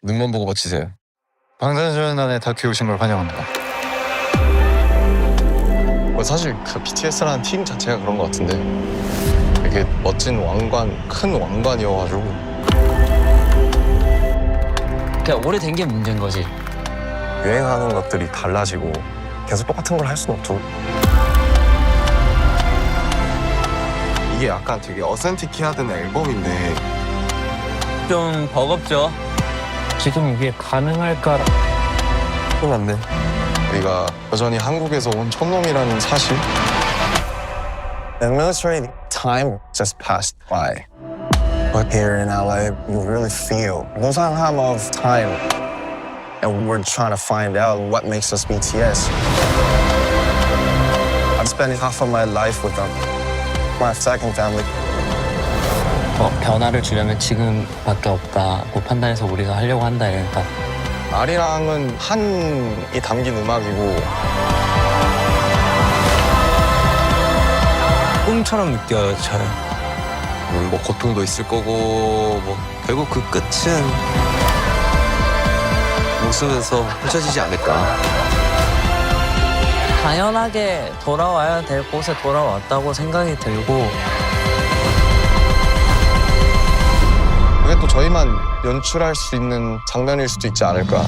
눈만 보고 버티세요. 방탄소년단에 다큐 오신 걸 환영합니다. 사실 그 BTS라는 팀 자체가 그런 것 같은데 되게 멋진 왕관, 큰 왕관이어가지고 그냥 오래된 게 문제인 거지. 유행하는 것들이 달라지고 계속 똑같은 걸 할 수는 없죠. 이게 약간 되게 어센틱해야 되는 앨범인데 좀 버겁죠. 지금 이게 가능할까? 그건 안 돼. 우리가 여전히 한국에서 온 촌놈이라는 사실. In military, time just passed by. But here in LA, you really feel 무상함 of time. And we're trying to find out what makes us BTS. I'm spending half of my life with them. My second family. 변화를 주려면 지금밖에 없다고 판단해서 우리가 하려고 한다 이러니까. 아리랑은 한이 담긴 음악이고 꿈처럼 느껴져요. 뭐 고통도 있을 거고 뭐 결국 그 끝은 웃으면서 펼쳐지지 않을까. 당연하게 돌아와야 될 곳에 돌아왔다고 생각이 들고 그게 또 저희만 연출할 수 있는 장면일 수도 있지 않을까.